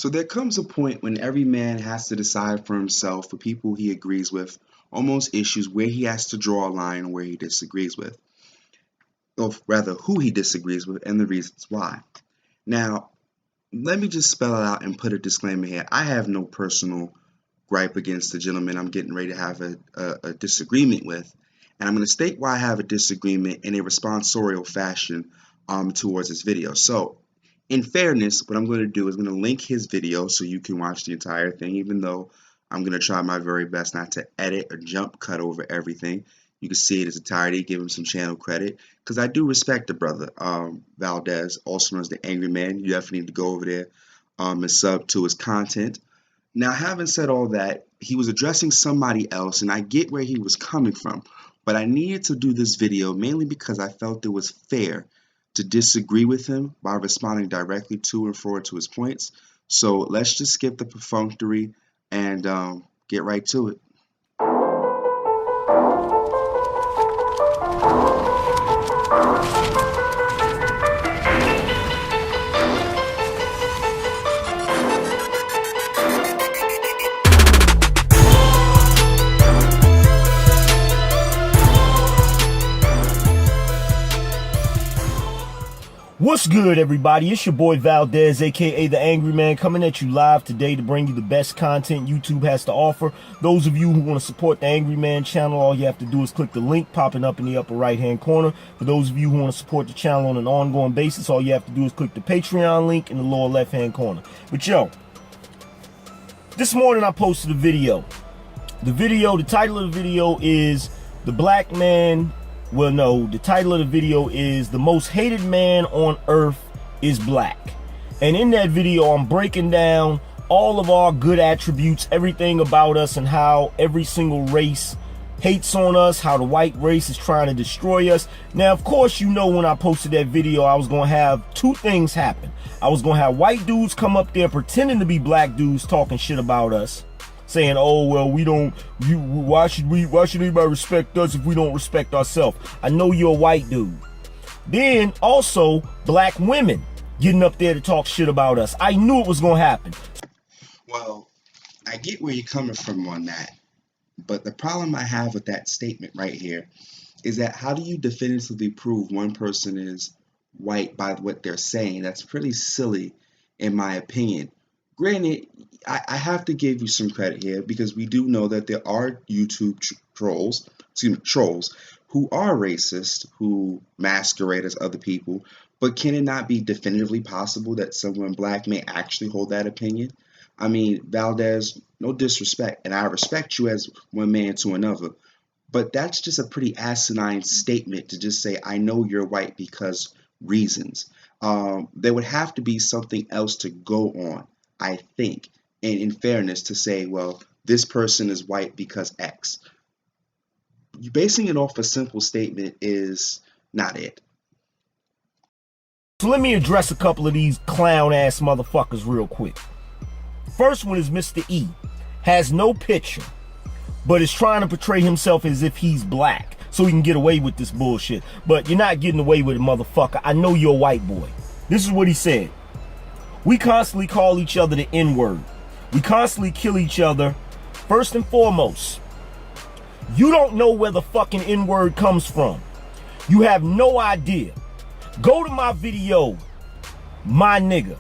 So there comes a point when every man has to decide for himself, for people he agrees with, on most issues, where he has to draw a line and where he disagrees with, or rather, who he disagrees with and the reasons why. Now, let me just spell it out and put a disclaimer here. I have no personal gripe against the gentleman I'm getting ready to have a disagreement with, and I'm going to state why I have a disagreement in a responsorial fashion towards this video. So, in fairness, what I'm going to do is I'm going to link his video so you can watch the entire thing, even though I'm going to try my very best not to edit or jump cut over everything. You can see it in its entirety, give him some channel credit, because I do respect the brother, Valdez, also known as the Angry Man. You definitely need to go over there and sub to his content. Now, having said all that, he was addressing somebody else, and I get where he was coming from, but I needed to do this video mainly because I felt it was fair to disagree with him by responding directly to and forward to his points. So let's just skip the perfunctory and get right to it. What's good, everybody? It's your boy Valdez, aka the Angry Man, coming at you live today to bring you the best content YouTube has to offer. Those of you who want to support the Angry Man channel, all you have to do is click the link popping up in the upper right hand corner. For those of you who want to support the channel on an ongoing basis, all you have to do is click the Patreon link in the lower left hand corner. But yo, this morning I posted a video. The title of the video is The Black Man. Well, no, the title of the video is The Most Hated Man on Earth is Black. And in that video, I'm breaking down all of our good attributes, everything about us, and how every single race hates on us, how the white race is trying to destroy us. Now, of course, you know, when I posted that video, I was going to have two things happen. I was going to have white dudes come up there pretending to be black dudes talking shit about us, saying, oh, well, why should anybody respect us if we don't respect ourselves? I know you're a white dude. Then also black women getting up there to talk shit about us. I knew it was going to happen. Well, I get where you're coming from on that, but the problem I have with that statement right here is that how do you definitively prove one person is white by what they're saying? That's pretty silly, in my opinion. Granted, I have to give you some credit here because we do know that there are YouTube trolls who are racist, who masquerade as other people, but can it not be definitively possible that someone black may actually hold that opinion? I mean, Valdez, no disrespect, and I respect you as one man to another, but that's just a pretty asinine statement to just say, I know you're white because reasons. There would have to be something else to go on, I think, and in fairness, to say, well, this person is white because X. You basing it off a simple statement is not it. So let me address a couple of these clown ass motherfuckers real quick. First one is Mr. E. Has no picture, but is trying to portray himself as if he's black so he can get away with this bullshit. But you're not getting away with it, motherfucker. I know you're a white boy. This is what he said. We constantly call each other the N-word. We constantly kill each other. First and foremost, you don't know where the fucking N-word comes from. You have no idea. Go to my video, my nigga.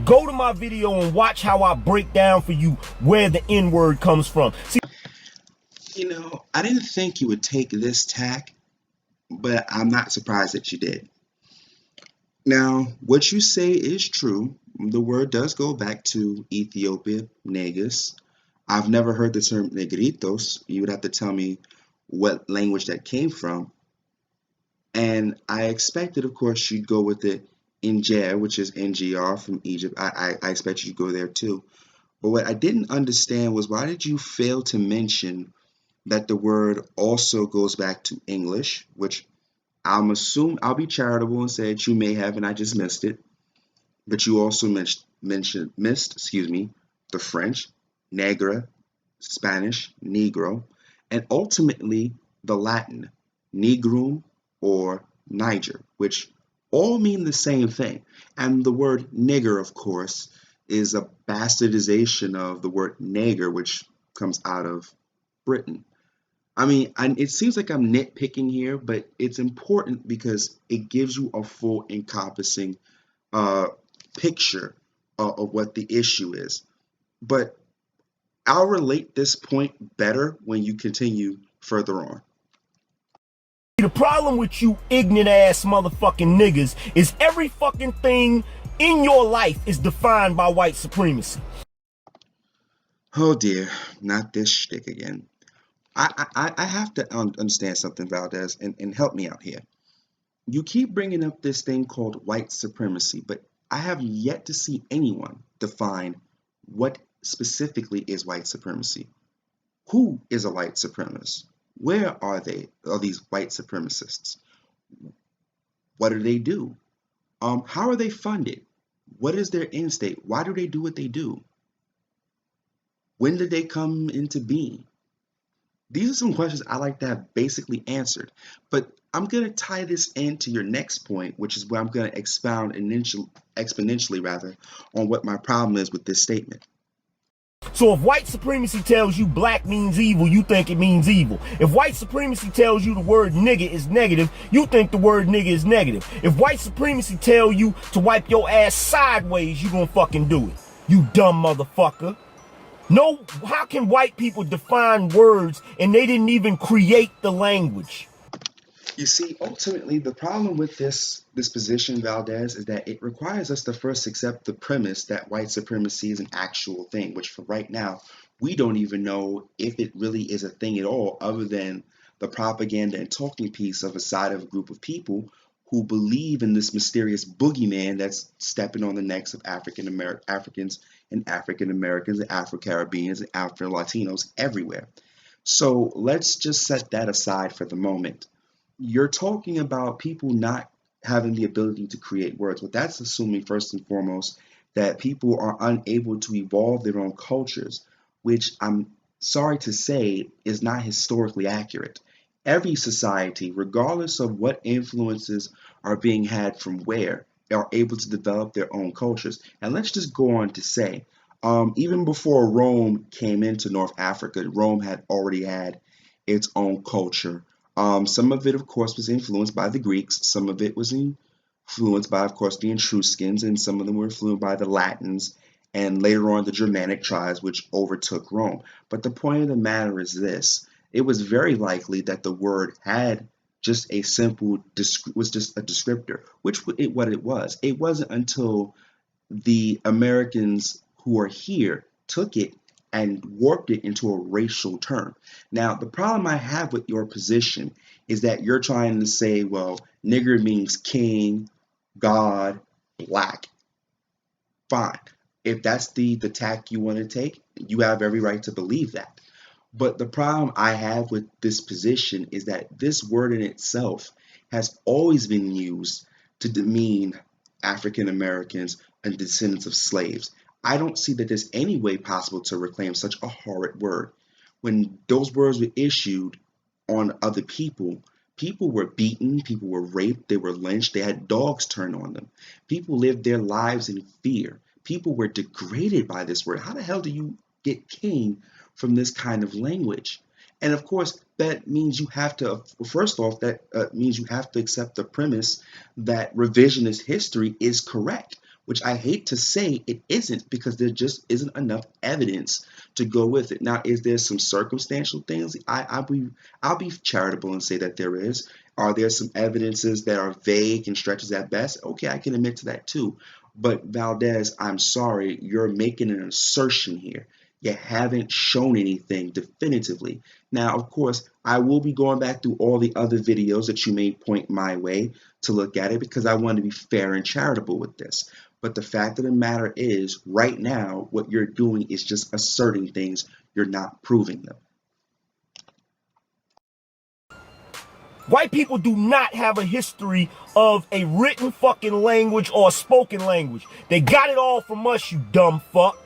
Go to my video and watch how I break down for you where the N-word comes from. See, you know, I didn't think you would take this tack, but I'm not surprised that you did. Now, what you say is true. The word does go back to Ethiopia, negus. I've never heard the term negritos. You would have to tell me what language that came from. And I expected, of course, you'd go with the Niger, which is NGR from Egypt. I expect you to go there too. But what I didn't understand was, why did you fail to mention that the word also goes back to English, which I'll be charitable and say that you may have, and I just missed it. But you also missed the French, negra, Spanish, negro, and ultimately the Latin, nigrum or Niger, which all mean the same thing. And the word nigger, of course, is a bastardization of the word nigger, which comes out of Britain. I mean, it seems like I'm nitpicking here, but it's important because it gives you a full encompassing uh, picture of what the issue is. But I'll relate this point better when you continue further on. The problem with you ignorant ass motherfucking niggas is every fucking thing in your life is defined by white supremacy. Oh dear, not this shtick again. I have to understand something, Valdez, and help me out here. You keep bringing up this thing called white supremacy, but I have yet to see anyone define what specifically is white supremacy. Who is a white supremacist? Where are they? Are these white supremacists? What do they do? How are they funded? What is their end state? Why do they do what they do? When did they come into being? These are some questions I like to have basically answered, but I'm going to tie this into your next point, which is where I'm going to expound exponentially rather on what my problem is with this statement. So if white supremacy tells you black means evil, you think it means evil. If white supremacy tells you the word nigga is negative, you think the word nigga is negative. If white supremacy tell you to wipe your ass sideways, you gonna fucking do it. You dumb motherfucker. No, how can white people define words and they didn't even create the language? You see, ultimately, the problem with this position, Valdez, is that it requires us to first accept the premise that white supremacy is an actual thing, which for right now, we don't even know if it really is a thing at all, other than the propaganda and talking piece of a side of a group of people who believe in this mysterious boogeyman that's stepping on the necks of Africans and African Americans and Afro Caribbeans and Afro Latinos everywhere. So let's just set that aside for the moment. You're talking about people not having the ability to create words. Well, that's assuming first and foremost that people are unable to evolve their own cultures, which I'm sorry to say is not historically accurate. Every society, regardless of what influences are being had from where, are able to develop their own cultures. And let's just go on to say, even before Rome came into North Africa, Rome had already had its own culture. Some of it, of course, was influenced by the Greeks. Some of it was influenced by, of course, the Etruscans, and some of them were influenced by the Latins, and later on the Germanic tribes, which overtook Rome. But the point of the matter is this: it was very likely that the word had just a simple was just a descriptor, which what it was. It wasn't until the Americans who are here took it and warped it into a racial term. Now, the problem I have with your position is that you're trying to say, well, nigger means king, God, black. Fine. If that's the tack you want to take, you have every right to believe that. But the problem I have with this position is that this word in itself has always been used to demean African Americans and descendants of slaves. I don't see that there's any way possible to reclaim such a horrid word. When those words were issued on other people, people were beaten, people were raped, they were lynched, they had dogs turned on them. People lived their lives in fear. People were degraded by this word. How the hell do you get king from this kind of language? And of course, that means you have to, first off, that means you have to accept the premise that revisionist history is correct, which I hate to say it isn't because there just isn't enough evidence to go with it. Now, is there some circumstantial things? I'll be charitable and say that there is. Are there some evidences that are vague and stretches at best? Okay, I can admit to that too. But Valdez, I'm sorry, you're making an assertion here. You haven't shown anything definitively. Now, of course, I will be going back through all the other videos that you may point my way to look at it because I want to be fair and charitable with this. But the fact of the matter is, right now, what you're doing is just asserting things. You're not proving them. White people do not have a history of a written fucking language or a spoken language. They got it all from us, you dumb fuck.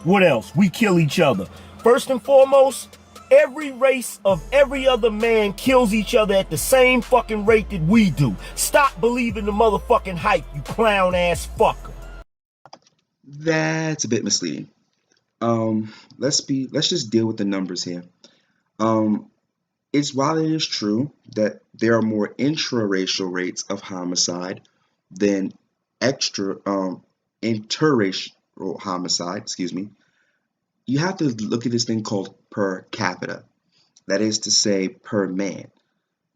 What else? We kill each other. First and foremost, every race of every other man kills each other at the same fucking rate that we do. Stop believing the motherfucking hype, you clown ass fucker. That's a bit misleading. Let's just deal with the numbers here. Um, it's while it is true that there are more intraracial rates of homicide than extra interracial homicide, excuse me, you have to look at this thing called per capita. That is to say, per man.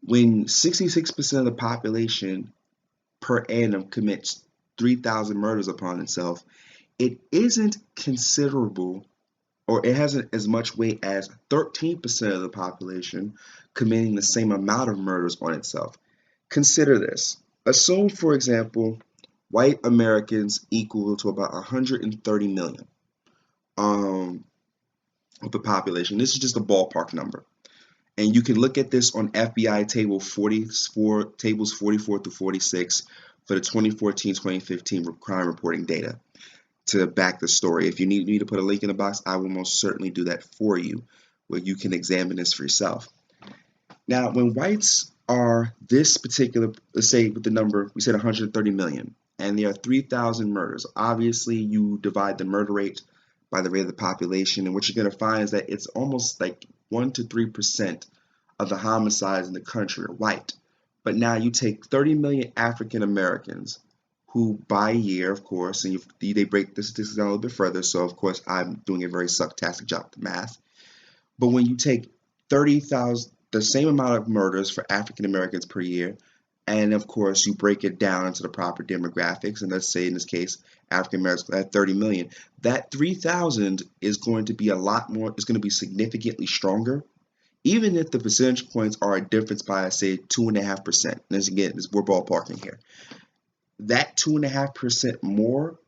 When 66% of the population per annum commits 3,000 murders upon itself, it isn't considerable, or it hasn't as much weight as 13% of the population committing the same amount of murders on itself. Consider this. Assume, for example, white Americans equal to about 130 million um, of the population. This is just a ballpark number. And you can look at this on FBI table 44, tables 44 through 46 for the 2014-2015 crime reporting data to back the story. If you need me to put a link in the box, I will most certainly do that for you, where you can examine this for yourself. Now, when whites are this particular, let's say with the number, we said 130 million, and there are 3,000 murders. Obviously, you divide the murder rate by the rate of the population, and what you're going to find is that it's almost like 1 to 3% of the homicides in the country are white. But now you take 30 million African Americans who by year, of course, and they break the statistics down a little bit further, so of course I'm doing a very sucktastic job with the math. But when you take 30,000, the same amount of murders for African Americans per year, and of course you break it down into the proper demographics, and let's say in this case African Americans at 30 million, that 3,000 is going to be a lot more, it's going to be significantly stronger, even if the percentage points are a difference by, say, 2.5%. And again, we're ballparking here. That 2.5% more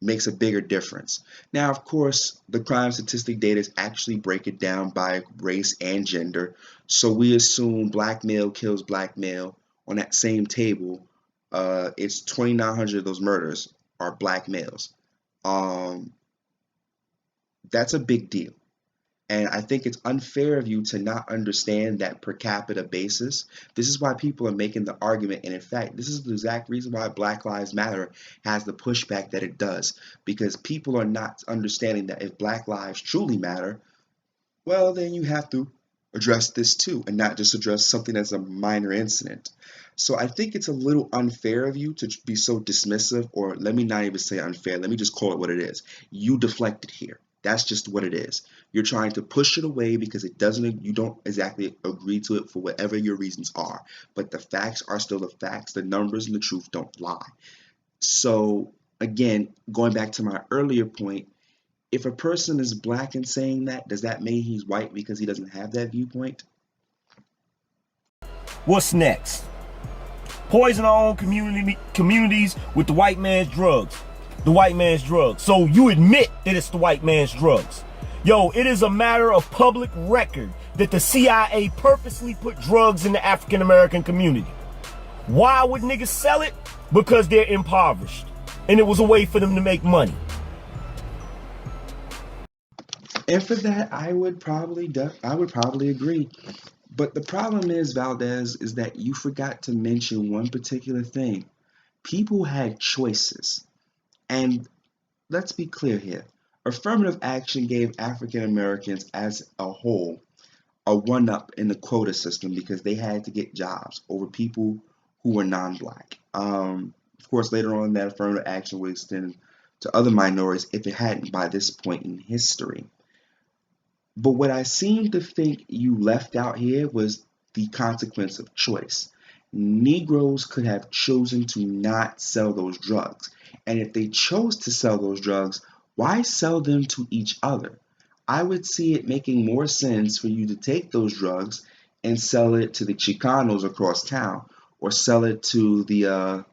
makes a bigger difference. Now, of course, the crime statistic data actually break it down by race and gender. So we assume black male kills black male on that same table. It's 2,900 of those murders are black males. Um, that's a big deal. And I think it's unfair of you to not understand that per capita basis. This is why people are making the argument. And in fact, this is the exact reason why Black Lives Matter has the pushback that it does. Because people are not understanding that if Black lives truly matter, well, then you have to address this too, and not just address something that's a minor incident. So I think it's a little unfair of you to be so dismissive, or let me not even say unfair, let me just call it what it is. You deflected here. That's just what it is. You're trying to push it away because it doesn't, you don't exactly agree to it for whatever your reasons are. But the facts are still the facts. The numbers and the truth don't lie. So again, going back to my earlier point, if a person is black and saying that, does that mean he's white because he doesn't have that viewpoint? What's next? Poison our own communities with the white man's drugs. The white man's drugs. So you admit that it's the white man's drugs. Yo, it is a matter of public record that the CIA purposely put drugs in the African American community. Why would niggas sell it? Because they're impoverished. And it was a way for them to make money. And for that, I would probably agree. But the problem is, Valdez, is that you forgot to mention one particular thing. People had choices. And let's be clear here. Affirmative action gave African Americans as a whole a one up in the quota system because they had to get jobs over people who were non black. Of course, later on, that affirmative action would extend to other minorities if it hadn't by this point in history. But what I seem to think you left out here was the consequence of choice. Negroes could have chosen to not sell those drugs. And if they chose to sell those drugs, why sell them to each other? I would see it making more sense for you to take those drugs and sell it to the Chicanos across town, or sell it to the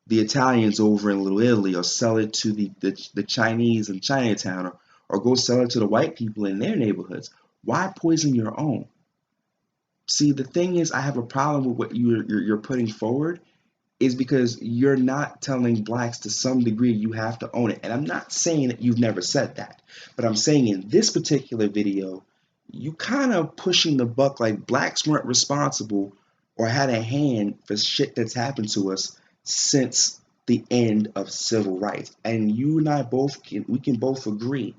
Italians over in Little Italy, or sell it to the Chinese in Chinatown, or go sell it to the white people in their neighborhoods. Why poison your own? See, the thing is, I have a problem with what you're putting forward is because you're not telling blacks to some degree you have to own it. And I'm not saying that you've never said that, but I'm saying in this particular video, you kind of pushing the buck like blacks weren't responsible or had a hand for shit that's happened to us since the end of civil rights. And you and I both can both agree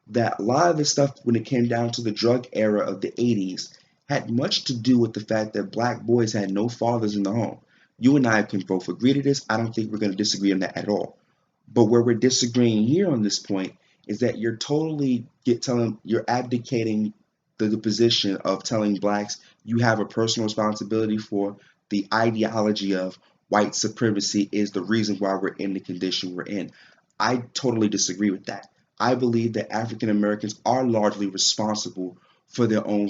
that a lot of the stuff when it came down to the drug era of the 80s had much to do with the fact that black boys had no fathers in the home. You and I can both agree to this. I don't think we're going to disagree on that at all. But where we're disagreeing here on this point is that you're abdicating the position of telling blacks you have a personal responsibility for the ideology of white supremacy is the reason why we're in the condition we're in. I totally disagree with that. I believe that African Americans are largely responsible for their own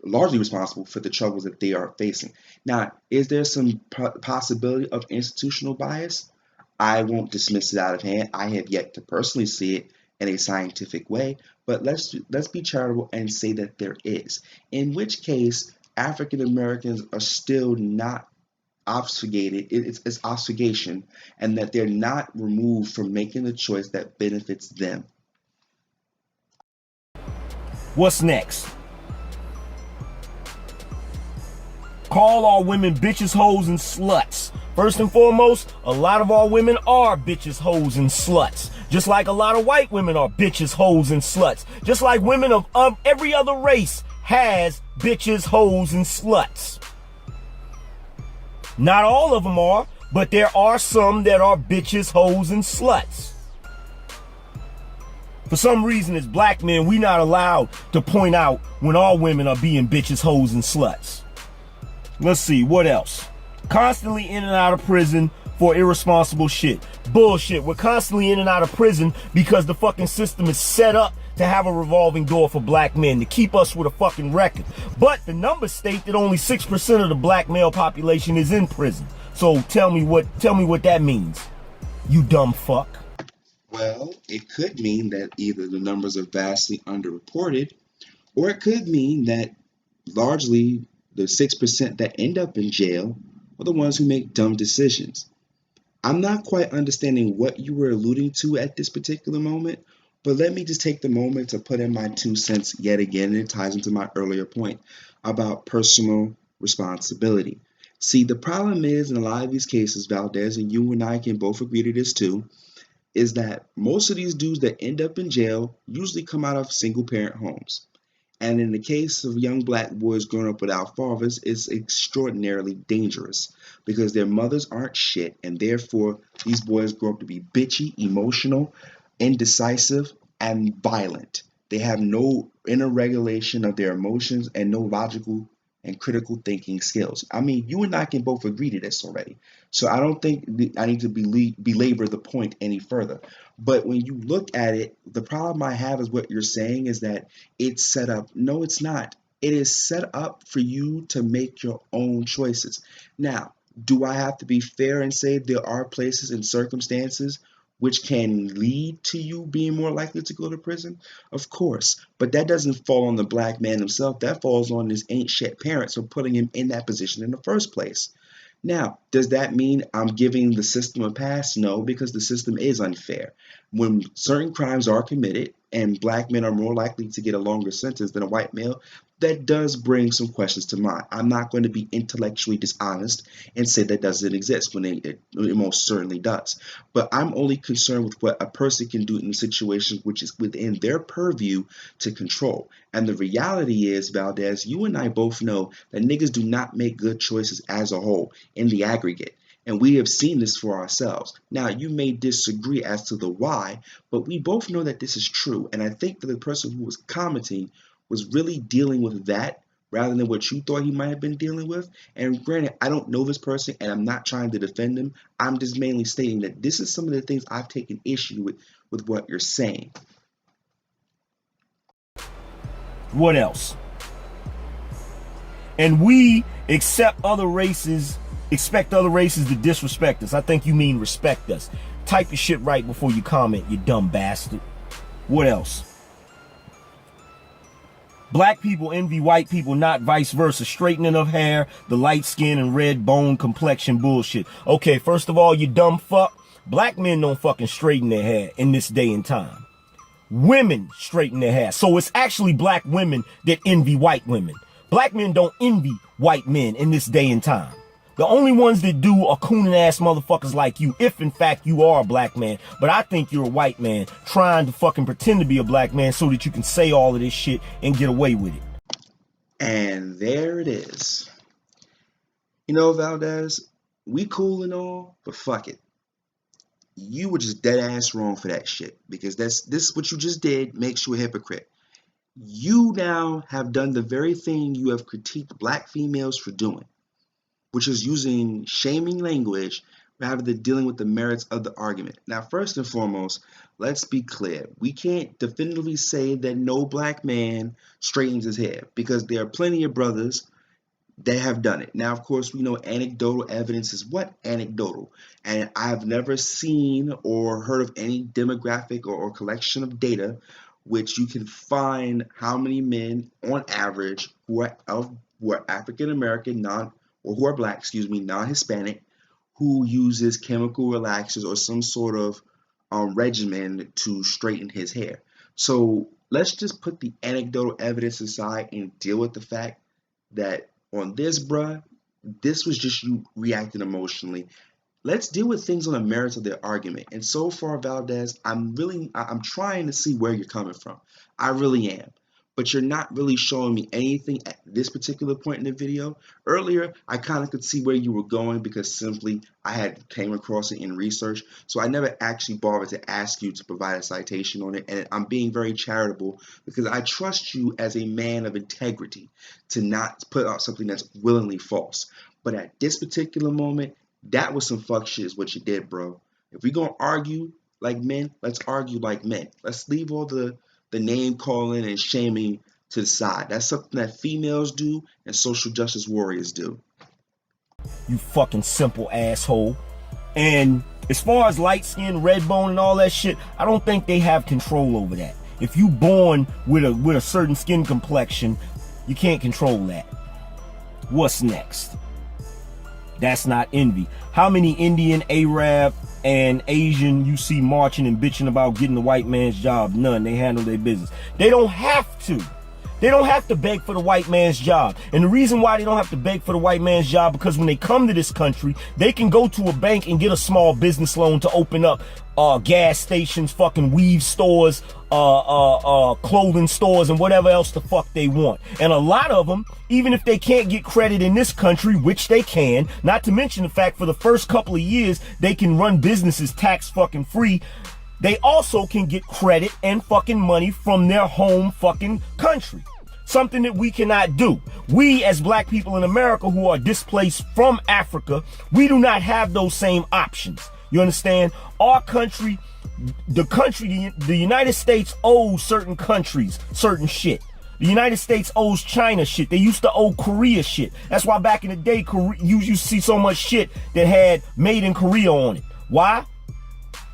largely responsible for the troubles that they are facing. Now, is there some possibility of institutional bias? I won't dismiss it out of hand. I have yet to personally see it in a scientific way, but let's be charitable and say that there is. In which case, African Americans are still not obfuscated. It's obfuscation, and that they're not removed from making the choice that benefits them. What's next? Call all women bitches, hoes, and sluts. First and foremost, a lot of our women are bitches, hoes, and sluts. Just like a lot of white women are bitches, hoes, and sluts. Just like women of every other race has bitches, hoes, and sluts. Not all of them are, but there are some that are bitches, hoes, and sluts. For some reason, as black men, we not allowed to point out when all women are being bitches, hoes, and sluts. Let's see, what else? Constantly in and out of prison for irresponsible shit. Bullshit. We're constantly in and out of prison because the fucking system is set up to have a revolving door for black men, to keep us with a fucking record. But the numbers state that only 6% of the black male population is in prison. So tell me what that means, you dumb fuck. Well, it could mean that either the numbers are vastly underreported, or it could mean that largely the 6% that end up in jail are the ones who make dumb decisions. I'm not quite understanding what you were alluding to at this particular moment, but let me just take the moment to put in my 2 cents yet again, and it ties into my earlier point about personal responsibility. See, the problem is in a lot of these cases, Valdez, and you and I can both agree to this too, is that most of these dudes that end up in jail usually come out of single parent homes. And in the case of young black boys growing up without fathers, it's extraordinarily dangerous because their mothers aren't shit, and therefore these boys grow up to be bitchy, emotional, indecisive, and violent. They have no inner regulation of their emotions and no logical and critical thinking skills. I mean, you and I can both agree to this already. So I don't think I need to belabor the point any further. But when you look at it, the problem I have is what you're saying is that it's set up. No, it's not. It is set up for you to make your own choices. Now, do I have to be fair and say there are places and circumstances which can lead to you being more likely to go to prison? Of course. But that doesn't fall on the black man himself. That falls on his ain't shit parents for putting him in that position in the first place. Now, does that mean I'm giving the system a pass? No, because the system is unfair. When certain crimes are committed and black men are more likely to get a longer sentence than a white male, that does bring some questions to mind. I'm not going to be intellectually dishonest and say that doesn't exist when it most certainly does. But I'm only concerned with what a person can do in a situation which is within their purview to control. And the reality is, Valdez, you and I both know that niggas do not make good choices as a whole in the aggregate. And we have seen this for ourselves. Now, you may disagree as to the why, but we both know that this is true. And I think that the person who was commenting was really dealing with that rather than what you thought he might have been dealing with. And granted, I don't know this person and I'm not trying to defend him. I'm just mainly stating that this is some of the things I've taken issue with what you're saying. What else? And we expect other races to disrespect us. I think you mean respect us. Type your shit right before you comment, you dumb bastard. What else? Black people envy white people, not vice versa. Straightening of hair, the light skin and red bone complexion bullshit. Okay, first of all, you dumb fuck. Black men don't fucking straighten their hair in this day and time. Women straighten their hair. So it's actually black women that envy white women. Black men don't envy white men in this day and time. The only ones that do are cooning ass motherfuckers like you, if in fact you are a black man. But I think you're a white man trying to fucking pretend to be a black man so that you can say all of this shit and get away with it. And there it is. You know, Valdez, we cool and all, but fuck it. You were just dead ass wrong for that shit. Because this what you just did makes you a hypocrite. You now have done the very thing you have critiqued black females for doing, which is using shaming language rather than dealing with the merits of the argument. Now, first and foremost, let's be clear. We can't definitively say that no black man straightens his hair because there are plenty of brothers that have done it. Now, of course, we know anecdotal evidence is what? Anecdotal. And I've never seen or heard of any demographic or collection of data which you can find how many men on average who are African American, non or who are black, excuse me, non-Hispanic, who uses chemical relaxers or some sort of regimen to straighten his hair. So let's just put the anecdotal evidence aside and deal with the fact that on this, bruh, this was just you reacting emotionally. Let's deal with things on the merits of their argument. And so far, Valdez, I'm trying to see where you're coming from. I really am. But you're not really showing me anything at this particular point in the video. Earlier, I kind of could see where you were going because simply I had came across it in research. So I never actually bothered to ask you to provide a citation on it. And I'm being very charitable because I trust you as a man of integrity to not put out something that's willingly false. But at this particular moment, that was some fuck shit is what you did, bro. If we gonna argue like men, let's argue like men. Let's leave all the name calling and shaming to the side. That's something that females do and social justice warriors do. You fucking simple asshole. And as far as light skin, red bone, and all that shit, I don't think they have control over that. If you born with a certain skin complexion, you can't control that. What's next? That's not envy. How many Indian, Arab, and Asian you see marching and bitching about getting the white man's job? None. They handle their business. They don't have to. They don't have to beg for the white man's job. And the reason why they don't have to beg for the white man's job, because when they come to this country, they can go to a bank and get a small business loan to open up gas stations, fucking weave stores, clothing stores, and whatever else the fuck they want. And a lot of them, even if they can't get credit in this country, which they can, not to mention the fact for the first couple of years, they can run businesses tax fucking free. They also can get credit and fucking money from their home fucking country. Something that we cannot do. We as black people in America who are displaced from Africa, we do not have those same options. You understand? Our country, the United States owes certain countries certain shit. The United States owes China shit. They used to owe Korea shit. That's why back in the day, you used to see so much shit that had made in Korea on it. Why?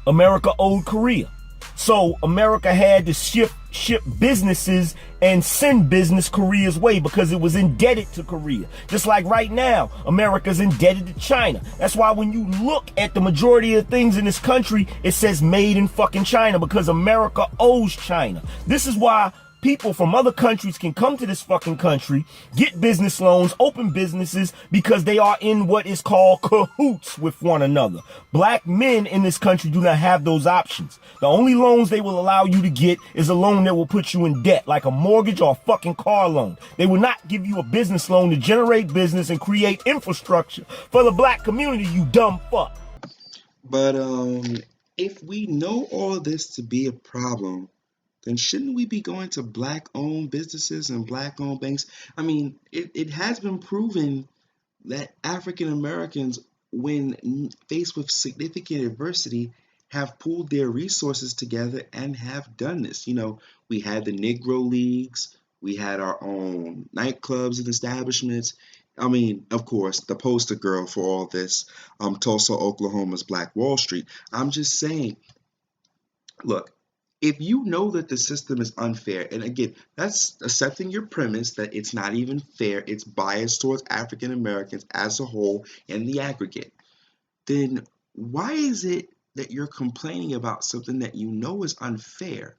America owed Korea. So America had to ship businesses and send business Korea's way because it was indebted to Korea. Just like right now, America's indebted to China. That's why when you look at the majority of things in this country, it says made in fucking China because America owes China. This is why people from other countries can come to this fucking country, get business loans, open businesses because they are in what is called cahoots with one another. Black men in this country do not have those options. The only loans they will allow you to get is a loan that will put you in debt, like a mortgage or a fucking car loan. They will not give you a business loan to generate business and create infrastructure for the black community, you dumb fuck. But if we know all this to be a problem, then shouldn't we be going to black-owned businesses and black-owned banks? I mean, it has been proven that African Americans, when faced with significant adversity, have pooled their resources together and have done this. You know, we had the Negro Leagues, we had our own nightclubs and establishments. I mean, of course, the poster girl for all this, Tulsa, Oklahoma's Black Wall Street. I'm just saying, look, if you know that the system is unfair, and again, that's accepting your premise that it's not even fair, it's biased towards African Americans as a whole in the aggregate, then why is it that you're complaining about something that you know is unfair?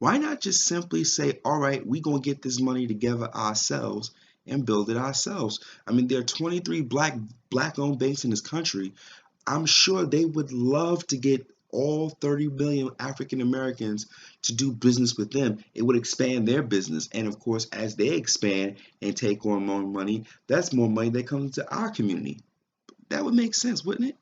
Why not just simply say, all right, we're going to get this money together ourselves and build it ourselves. I mean, there are 23 black-owned banks in this country. I'm sure they would love to get all 30 million African Americans to do business with them. It would expand their business. And of course, as they expand and take on more money, that's more money that comes to our community. That would make sense, wouldn't it?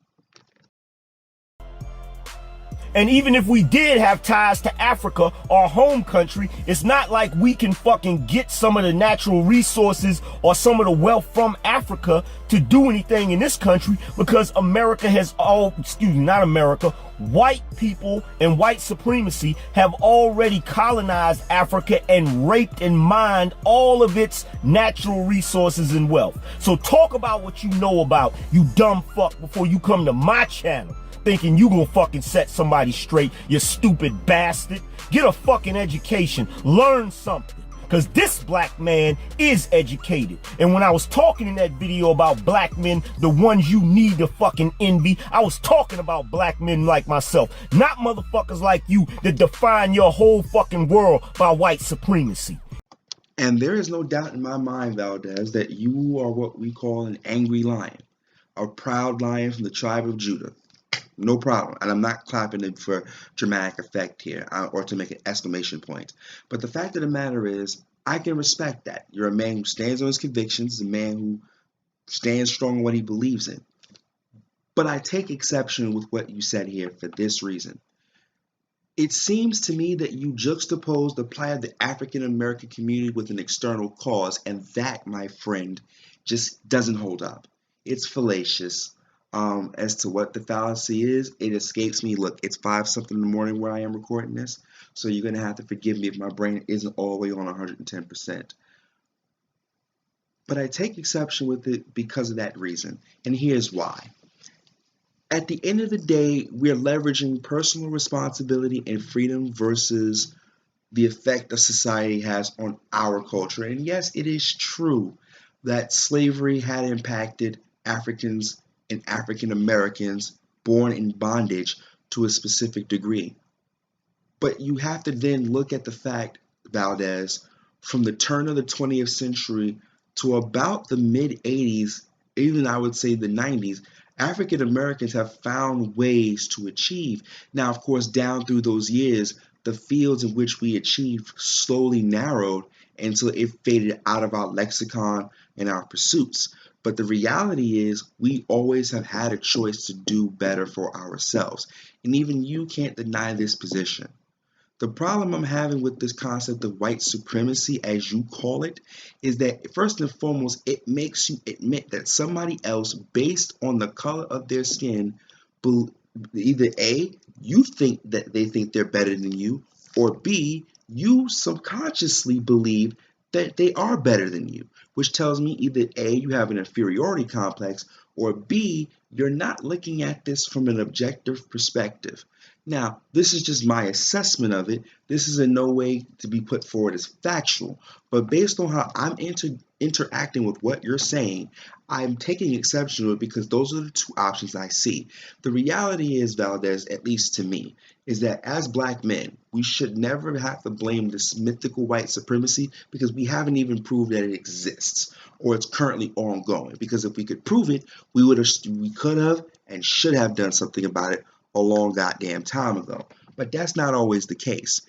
And even if we did have ties to Africa, our home country, it's not like we can fucking get some of the natural resources or some of the wealth from Africa to do anything in this country, because America has not America, white people and white supremacy have already colonized Africa and raped and mined all of its natural resources and wealth. So talk about what you know about, you dumb fuck, before you come to my channel thinking you gonna fucking set somebody straight, you stupid bastard. Get a fucking education, learn something, because this black man is educated. And when I was talking in that video about black men, the ones you need to fucking envy, I was talking about black men like myself, not motherfuckers like you that define your whole fucking world by white supremacy. And there is no doubt in my mind, Valdez, that you are what we call an angry lion, a proud lion from the tribe of Judah. No problem. And I'm not clapping it for dramatic effect here or to make an exclamation point. But the fact of the matter is, I can respect that. You're a man who stands on his convictions, a man who stands strong on what he believes in. But I take exception with what you said here for this reason. It seems to me that you juxtapose the plight of the African American community with an external cause, and that, my friend, just doesn't hold up. It's fallacious. As to what the fallacy is, it escapes me. Look, it's 5 something in the morning where I am recording this, so you're going to have to forgive me if my brain isn't all the way on 110%. But I take exception with it because of that reason, and here's why. At the end of the day, we're leveraging personal responsibility and freedom versus the effect a society has on our culture. And yes, it is true that slavery had impacted Africans and African Americans born in bondage to a specific degree. But you have to then look at the fact, Valdez, from the turn of the 20th century to about the mid 80s, even I would say the 90s, African Americans have found ways to achieve. Now, of course, down through those years, the fields in which we achieved slowly narrowed until it faded out of our lexicon and our pursuits. But the reality is, we always have had a choice to do better for ourselves. And even you can't deny this position. The problem I'm having with this concept of white supremacy, as you call it, is that first and foremost, it makes you admit that somebody else, based on the color of their skin, either A, you think that they think they're better than you, or B, you subconsciously believe that they are better than you, which tells me either A, you have an inferiority complex, or B, you're not looking at this from an objective perspective. Now, this is just my assessment of it. This is in no way to be put forward as factual, but based on how I'm interacting with what you're saying, I'm taking exception to it because those are the two options I see. The reality is, Valdez, at least to me, is that as black men, we should never have to blame this mythical white supremacy because we haven't even proved that it exists or it's currently ongoing. Because if we could prove it, we could have and should have done something about it a long goddamn time ago. But that's not always the case.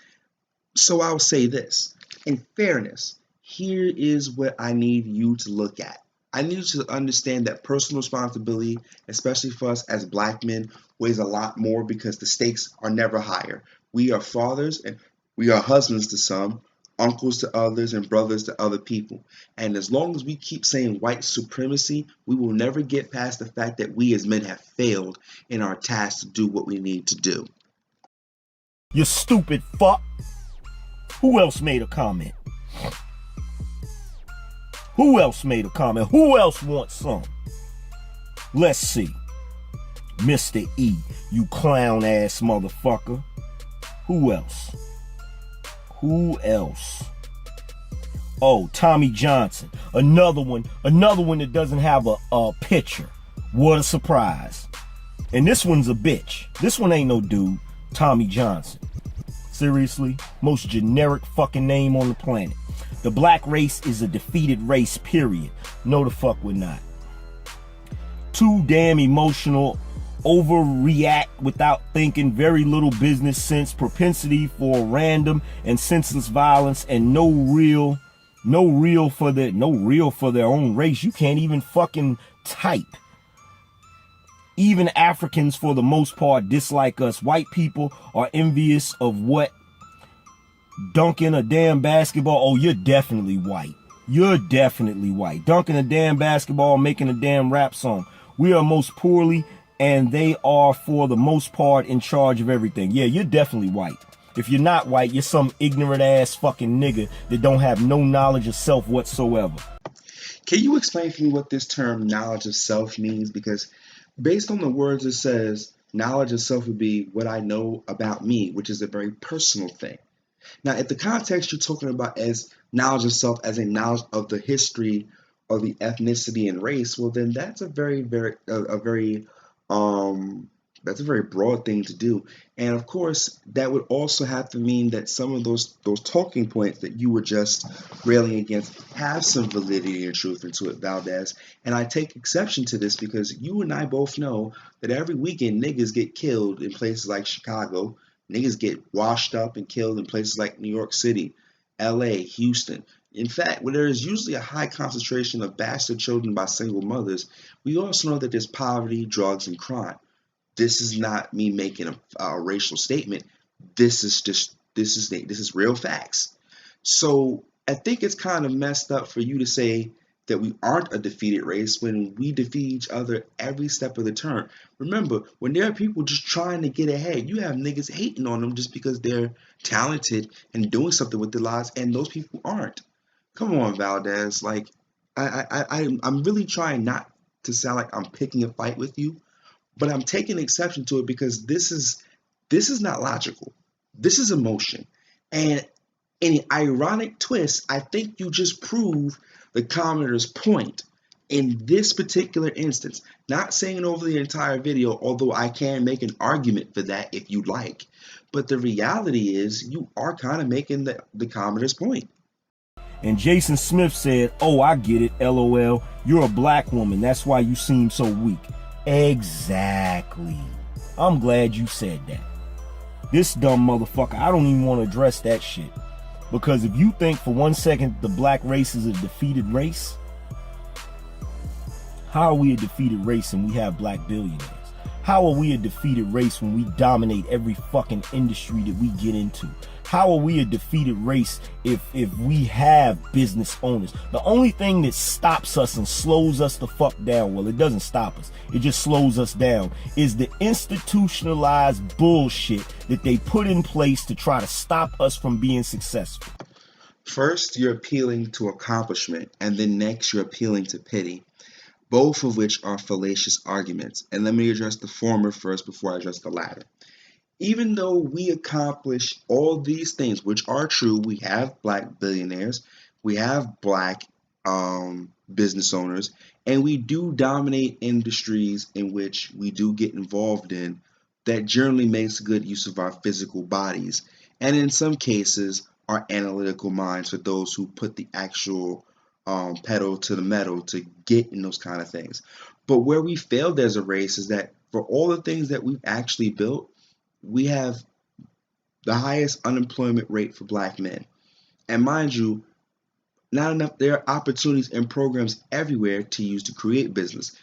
So I'll say this. In fairness, here is what I need you to look at. I need you to understand that personal responsibility, especially for us as black men, weighs a lot more because the stakes are never higher. We are fathers and we are husbands to some, uncles to others, and brothers to other people. And as long as we keep saying white supremacy, we will never get past the fact that we as men have failed in our task to do what we need to do. You stupid fuck. Who else made a comment? Who else made a comment? Who else wants some? Let's see. Mr. E, you clown ass motherfucker. Who else? Who else? Oh, Tommy Johnson. Another one that doesn't have a picture. What a surprise. And this one's a bitch. This one ain't no dude. Tommy Johnson. Seriously? Most generic fucking name on the planet. The black race is a defeated race, period. No, the fuck we're not. Too damn emotional, overreact without thinking, very little business sense, propensity for random and senseless violence, and no real for their own race. You can't even fucking type. Even Africans, for the most part, dislike us. White people are envious of what? Dunking a damn basketball. Oh, you're definitely white. You're definitely white. Dunking a damn basketball, making a damn rap song. We are most poorly, and they are, for the most part, in charge of everything. Yeah, you're definitely white. If you're not white, you're some ignorant ass fucking nigga that don't have no knowledge of self whatsoever. Can you explain for me what this term knowledge of self means? Because based on the words it says, knowledge of self would be what I know about me, which is a very personal thing. Now, if the context you're talking about as knowledge of self as a knowledge of the history or the ethnicity and race, well, then that's a um, very broad thing to do. And of course, that would also have to mean that some of those talking points that you were just railing against have some validity and truth into it, Valdez. And I take exception to this because you and I both know that every weekend niggas get killed in places like Chicago. Niggas get washed up and killed in places like New York City, LA, Houston. In fact, where there is usually a high concentration of bastard children by single mothers, we also know that there's poverty, drugs, and crime. This is not me making a racial statement. This is real facts. So I think it's kind of messed up for you to say that we aren't a defeated race when we defeat each other every step of the turn. Remember, when there are people just trying to get ahead, you have niggas hating on them just because they're talented and doing something with their lives, and those people aren't. Come on, Valdez. Like, I'm really trying not to sound like I'm picking a fight with you, but I'm taking exception to it because this is not logical. This is emotion. And in an ironic twist, I think you just proved the commenter's point in this particular instance. Not saying over the entire video, although I can make an argument for that if you'd like. But the reality is you are kind of making the commenter's point. And Jason Smith said, "Oh, I get it, LOL. You're a black woman. That's why you seem so weak." Exactly. I'm glad you said that. This dumb motherfucker, I don't even want to address that shit. Because if you think for 1 second the black race is a defeated race, how are we a defeated race and we have black billionaires? How are we a defeated race when we dominate every fucking industry that we get into? How are we a defeated race if we have business owners? The only thing that stops us and slows us the fuck down, well, it doesn't stop us, it just slows us down, is the institutionalized bullshit that they put in place to try to stop us from being successful. First, you're appealing to accomplishment, and then next, you're appealing to pity, both of which are fallacious arguments. And let me address the former first before I address the latter. Even though we accomplish all these things, which are true, we have black billionaires, we have black business owners, and we do dominate industries in which we do get involved in that generally makes good use of our physical bodies, and in some cases, our analytical minds for those who put the actual pedal to the metal to get in those kind of things. But where we failed as a race is that for all the things that we've actually built, we have the highest unemployment rate for black men. And mind you, not enough, there are opportunities and programs everywhere to use to create business.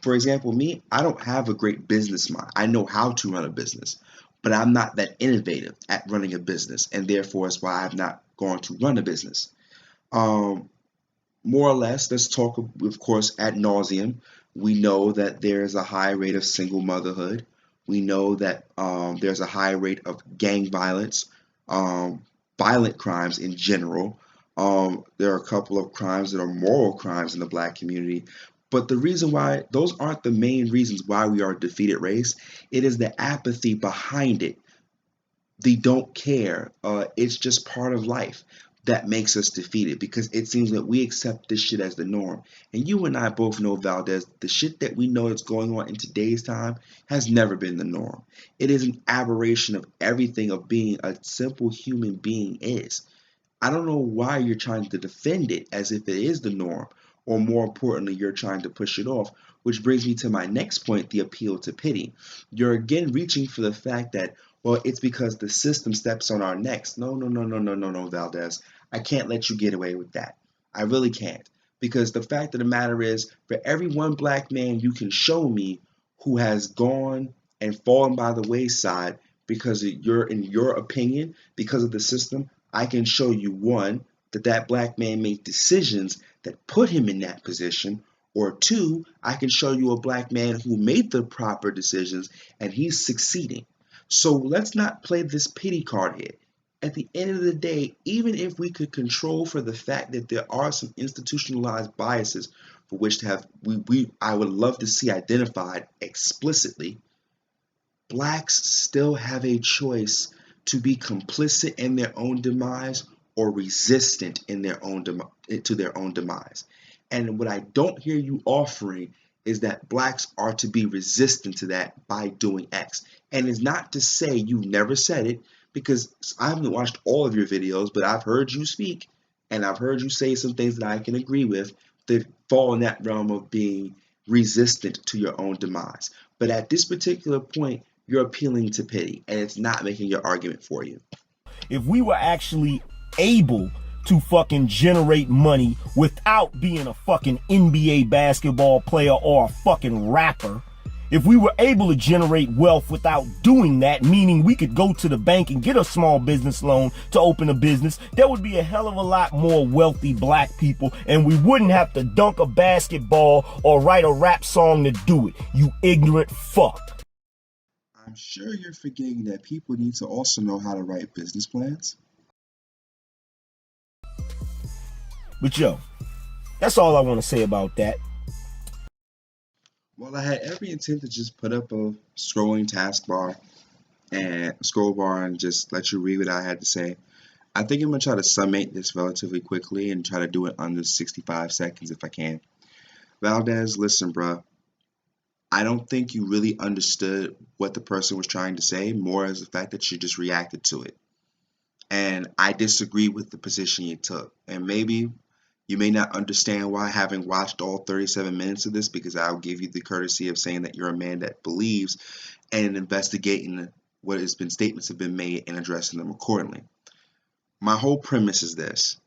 For example, me, I don't have a great business mind. I know how to run a business, but I'm not that innovative at running a business, and therefore it's why I've not gone to run a business. Um, More or less, let's talk, of course, ad nauseum. We know that there is a high rate of single motherhood. We know that there's a high rate of gang violence, violent crimes in general. There are a couple of crimes that are moral crimes in the black community. But the reason why, those aren't the main reasons why we are a defeated race. It is the apathy behind it. They don't care. It's just part of life that makes us defeated because it seems that we accept this shit as the norm. And you and I both know, Valdez, the shit that we know that's going on in today's time has never been the norm. It is an aberration of everything of being a simple human being is. I don't know why you're trying to defend it as if it is the norm, or more importantly, you're trying to push it off, which brings me to my next point, the appeal to pity. You're again reaching for the fact that, well, it's because the system steps on our necks. No, no, no, no, no, no, no, Valdez. I can't let you get away with that. I really can't. Because the fact of the matter is, for every one black man you can show me who has gone and fallen by the wayside because in your opinion, because of the system, I can show you one, that that black man made decisions that put him in that position, or two, I can show you a black man who made the proper decisions and he's succeeding. So let's not play this pity card here. At the end of the day, even if we could control for the fact that there are some institutionalized biases for which to have I would love to see identified explicitly, blacks still have a choice to be complicit in their own demise or resistant in their own to their own demise. And what I don't hear you offering is that blacks are to be resistant to that by doing X. And it's not to say you've never said it, because I haven't watched all of your videos, but I've heard you speak and I've heard you say some things that I can agree with that fall in that realm of being resistant to your own demise. But at this particular point, you're appealing to pity and it's not making your argument for you. If we were actually able to fucking generate money without being a fucking NBA basketball player or a fucking rapper, if we were able to generate wealth without doing that, meaning we could go to the bank and get a small business loan to open a business, there would be a hell of a lot more wealthy black people, and we wouldn't have to dunk a basketball or write a rap song to do it, you ignorant fuck. I'm sure you're forgetting that people need to also know how to write business plans. But yo, that's all I want to say about that. Well, I had every intent to just put up a scrolling taskbar and scroll bar and just let you read what I had to say. I think I'm gonna try to summate this relatively quickly and try to do it under 65 seconds if I can. Valdez, listen, bruh. I don't think you really understood what the person was trying to say, more as the fact that you just reacted to it. And I disagree with the position you took. And maybe you may not understand why, having watched all 37 minutes of this, because I'll give you the courtesy of saying that you're a man that believes and investigating what has been statements have been made and addressing them accordingly. My whole premise is this.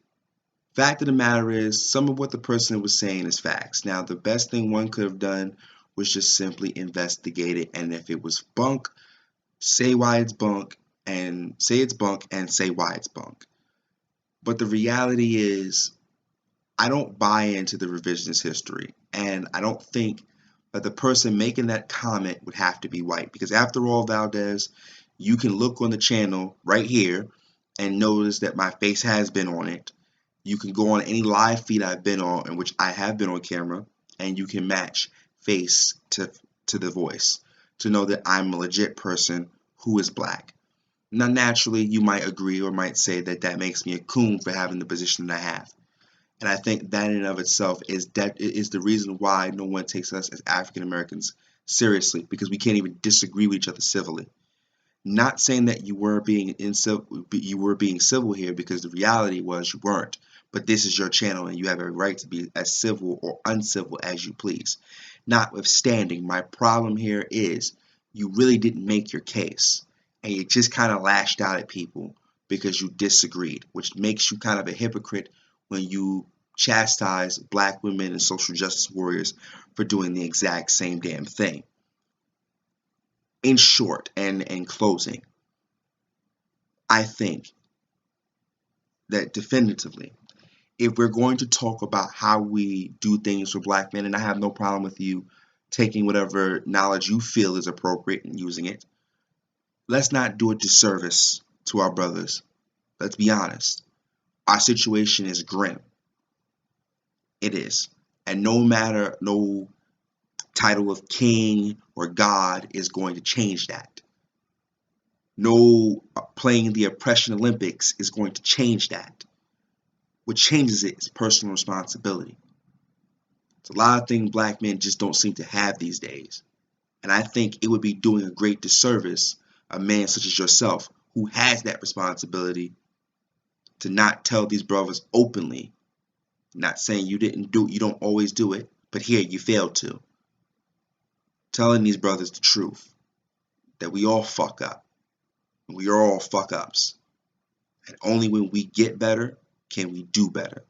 Fact of the matter is, some of what the person was saying is facts. Now, the best thing one could have done was just simply investigate it, and if it was bunk, say why it's bunk, and say it's bunk, and say why it's bunk. But the reality is, I don't buy into the revisionist history, and I don't think that the person making that comment would have to be white, because after all, Valdez, you can look on the channel right here and notice that my face has been on it. You can go on any live feed I've been on, in which I have been on camera, and you can match face to the voice to know that I'm a legit person who is black. Now, naturally, you might agree or might say that that makes me a coon for having the position that I have. And I think that in and of itself is the reason why no one takes us as African Americans seriously, because we can't even disagree with each other civilly. Not saying that you were being civil here, because the reality was you weren't. But this is your channel and you have a right to be as civil or uncivil as you please. Notwithstanding, my problem here is you really didn't make your case and you just kind of lashed out at people because you disagreed, which makes you kind of a hypocrite when you chastise black women and social justice warriors for doing the exact same damn thing. In short, and in closing, I think that definitively, if we're going to talk about how we do things for black men, and I have no problem with you taking whatever knowledge you feel is appropriate and using it, let's not do a disservice to our brothers. Let's be honest. Our situation is grim. It is. And no title of king or God is going to change that. No playing the oppression Olympics is going to change that. What changes it is personal responsibility. It's a lot of things black men just don't seem to have these days. And I think it would be doing a great disservice a man such as yourself who has that responsibility to not tell these brothers openly, not saying you don't always do it, but here you failed to. Telling these brothers the truth, that we all fuck up. We are all fuck ups. And only when we get better can we do better.